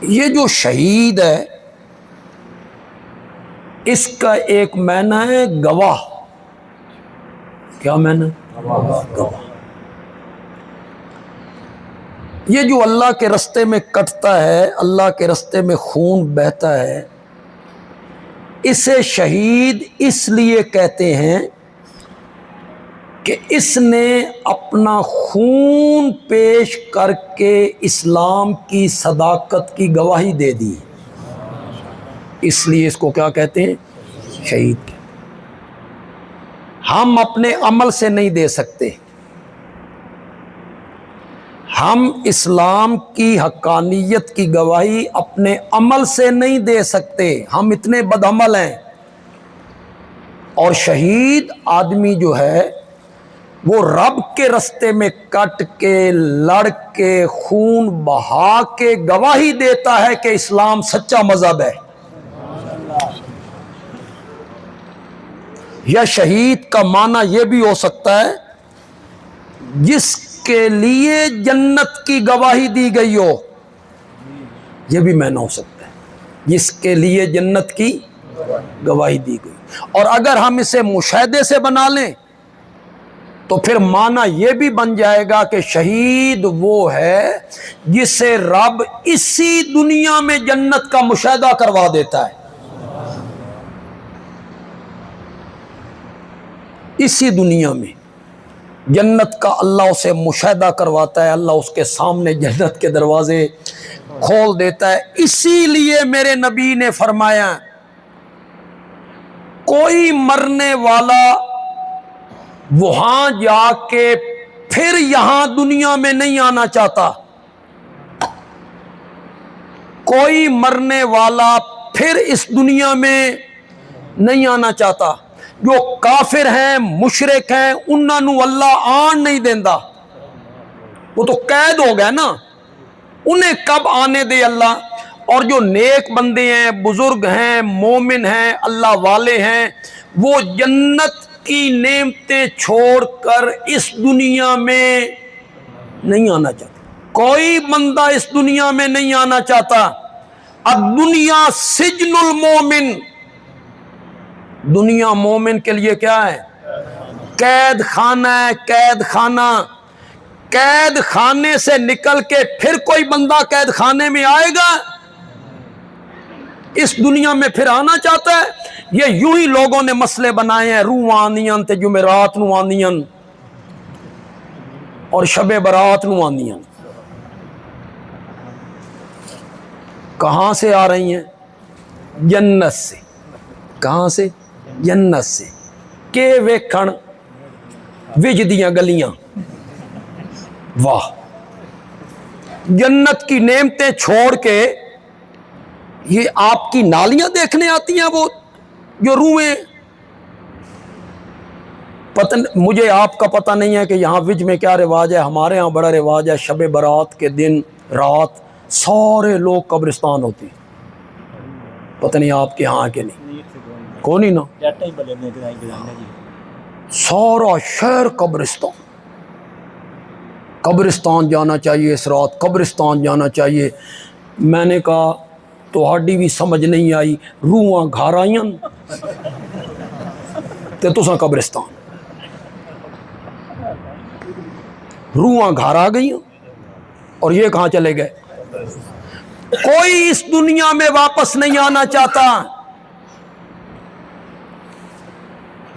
یہ جو شہید ہے اس کا ایک معنی ہے گواہ. کیا معنی؟ گواہ. یہ جو اللہ کے رستے میں کٹتا ہے، اللہ کے رستے میں خون بہتا ہے، اسے شہید اس لیے کہتے ہیں کہ اس نے اپنا خون پیش کر کے اسلام کی صداقت کی گواہی دے دی، اس لیے اس کو کیا کہتے ہیں؟ شہید. ہم اپنے عمل سے نہیں دے سکتے، ہم اسلام کی حقانیت کی گواہی اپنے عمل سے نہیں دے سکتے، ہم اتنے بدعمل ہیں. اور شہید آدمی جو ہے وہ رب کے رستے میں کٹ کے لڑ کے خون بہا کے گواہی دیتا ہے کہ اسلام سچا مذہب ہے. یا شہید کا معنی یہ بھی ہو سکتا ہے جس کے لیے جنت کی گواہی دی گئی ہو، یہ بھی معنی ہو سکتا ہے جس کے لیے جنت کی گواہی دی گئی. اور اگر ہم اسے مشاہدے سے بنا لیں تو پھر معنی یہ بھی بن جائے گا کہ شہید وہ ہے جسے رب اسی دنیا میں جنت کا مشاہدہ کروا دیتا ہے. اسی دنیا میں جنت کا اللہ اسے مشاہدہ کرواتا ہے، اللہ اس کے سامنے جنت کے دروازے کھول دیتا ہے. اسی لیے میرے نبی نے فرمایا کوئی مرنے والا وہاں جا کے پھر یہاں دنیا میں نہیں آنا چاہتا، کوئی مرنے والا پھر اس دنیا میں نہیں آنا چاہتا. جو کافر ہیں مشرک ہیں انہوں اللہ آن نہیں دیندا، وہ تو قید ہو گئے نا، انہیں کب آنے دے اللہ. اور جو نیک بندے ہیں، بزرگ ہیں، مومن ہیں، اللہ والے ہیں، وہ جنت کی نعمتیں چھوڑ کر اس دنیا میں نہیں آنا چاہتا. کوئی بندہ اس دنیا میں نہیں آنا چاہتا. الدنیا سجن المومن، دنیا مومن کے لیے کیا ہے؟ قید خانہ ہے. قید خانہ، قید خانے سے نکل کے پھر کوئی بندہ قید خانے میں آئے گا؟ اس دنیا میں پھر آنا چاہتا ہے؟ یہ یوں ہی لوگوں نے مسئلے بنائے ہیں، روح آنیاں تے جمعرات نو آنیاں اور شب برات نو آنیاں. کہاں سے آ رہی ہیں؟ جنت سے. کہاں سے؟ جنت سے. کہ ویکھن وج دیاں گلیاں، واہ، جنت کی نعمتیں چھوڑ کے یہ آپ کی نالیاں دیکھنے آتی ہیں، وہ جو روحیں. مجھے آپ کا پتہ نہیں ہے کہ یہاں وج میں کیا رواج ہے. ہمارے ہاں بڑا رواج ہے، شب برات کے دن رات سارے لوگ قبرستان ہوتے ہیں. پتہ نہیں آپ کے ہاں کہ نہیں. کون ہی نا، سارا شہر قبرستان. قبرستان جانا چاہیے اس رات، قبرستان جانا چاہیے. میں نے کہا تہاڈی بھی سمجھ نہیں آئی، روحاں گھر آئیاں تے تساں قبرستان. روحاں گھر آ گئی اور یہ کہاں چلے گئے؟ کوئی اس دنیا میں واپس نہیں آنا چاہتا.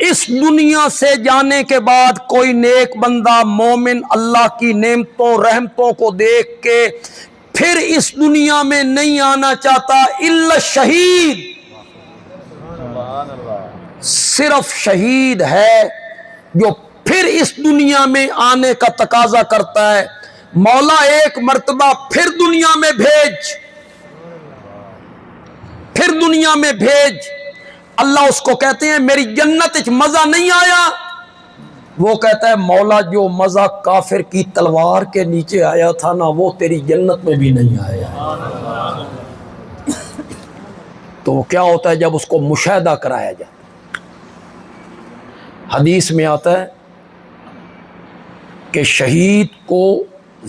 اس دنیا سے جانے کے بعد کوئی نیک بندہ مومن اللہ کی نعمتوں رحمتوں کو دیکھ کے پھر اس دنیا میں نہیں آنا چاہتا الا شہید. صرف شہید ہے جو پھر اس دنیا میں آنے کا تقاضا کرتا ہے. مولا ایک مرتبہ پھر دنیا میں بھیج، پھر دنیا میں بھیج. اللہ اس کو کہتے ہیں میری جنت اچ مزہ نہیں آیا. وہ کہتا ہے مولا جو مزہ کافر کی تلوار کے نیچے آیا تھا نا، وہ تیری جنت میں بھی نہیں آیا. تو کیا ہوتا ہے جب اس کو مشاہدہ کرایا جاتا؟ حدیث میں آتا ہے کہ شہید کو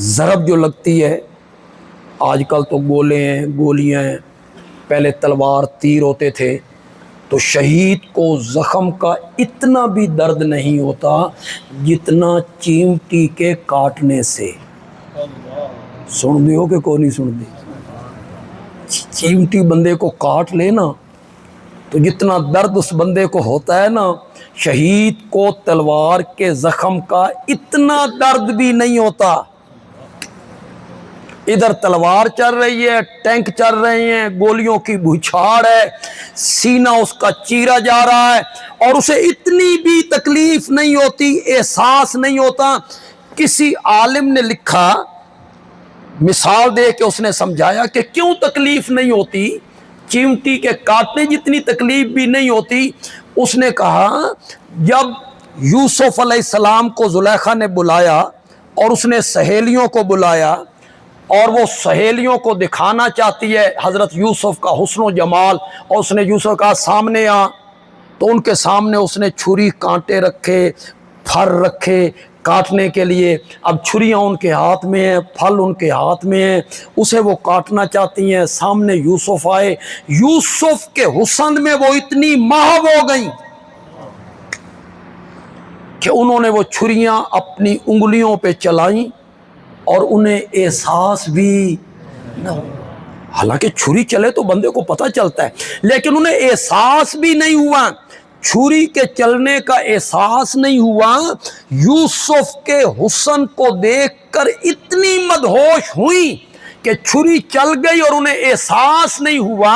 ضرب جو لگتی ہے آج کل تو گولے ہیں، گولیاں ہیں، پہلے تلوار تیر ہوتے تھے، تو شہید کو زخم کا اتنا بھی درد نہیں ہوتا جتنا چیمٹی کے کاٹنے سے۔ سن دیو کہ کوئی نہیں سن دی؟ چیمٹی بندے کو کاٹ لے نا تو جتنا درد اس بندے کو ہوتا ہے نا، شہید کو تلوار کے زخم کا اتنا درد بھی نہیں ہوتا۔ ادھر تلوار چل رہی ہے، ٹینک چل رہے ہیں، گولیوں کی بچھاڑ ہے، سینہ اس کا چیرا جا رہا ہے، اور اسے اتنی بھی تکلیف نہیں ہوتی، احساس نہیں ہوتا۔ کسی عالم نے لکھا، مثال دے کے اس نے سمجھایا کہ کیوں تکلیف نہیں ہوتی، چیمٹی کے کاٹنے جتنی تکلیف بھی نہیں ہوتی۔ اس نے کہا جب یوسف علیہ السلام کو زلیخا نے بلایا اور اس نے سہیلیوں کو بلایا اور وہ سہیلیوں کو دکھانا چاہتی ہے حضرت یوسف کا حسن و جمال، اور اس نے یوسف کا سامنے آ، تو ان کے سامنے اس نے چھری کانٹے رکھے، پھر رکھے کاٹنے کے لیے۔ اب چھریاں ان کے ہاتھ میں ہیں، پھل ان کے ہاتھ میں ہیں، اسے وہ کاٹنا چاہتی ہیں۔ سامنے یوسف آئے، یوسف کے حسن میں وہ اتنی محو ہو گئیں کہ انہوں نے وہ چھریاں اپنی انگلیوں پہ چلائیں اور انہیں احساس بھی نہ ہو۔ حالانکہ چھری چلے تو بندے کو پتہ چلتا ہے، لیکن انہیں احساس بھی نہیں ہوا، چھری کے چلنے کا احساس نہیں ہوا۔ یوسف کے حسن کو دیکھ کر اتنی مدہوش ہوئی کہ چھری چل گئی اور انہیں احساس نہیں ہوا۔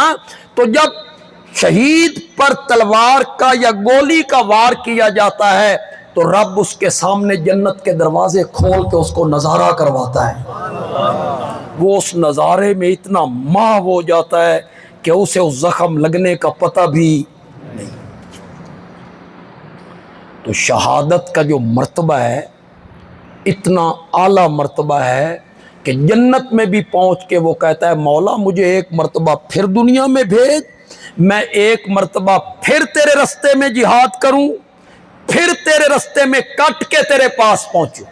تو جب شہید پر تلوار کا یا گولی کا وار کیا جاتا ہے تو رب اس کے سامنے جنت کے دروازے کھول کے اس کو نظارہ کرواتا ہے۔ وہ اس نظارے میں اتنا محو ہو جاتا ہے کہ اسے اس زخم لگنے کا پتہ بھی نہیں۔ تو شہادت کا جو مرتبہ ہے اتنا اعلیٰ مرتبہ ہے کہ جنت میں بھی پہنچ کے وہ کہتا ہے مولا مجھے ایک مرتبہ پھر دنیا میں بھیج، میں ایک مرتبہ پھر تیرے رستے میں جہاد کروں، پھر تیرے رستے میں کٹ کے تیرے پاس پہنچوں۔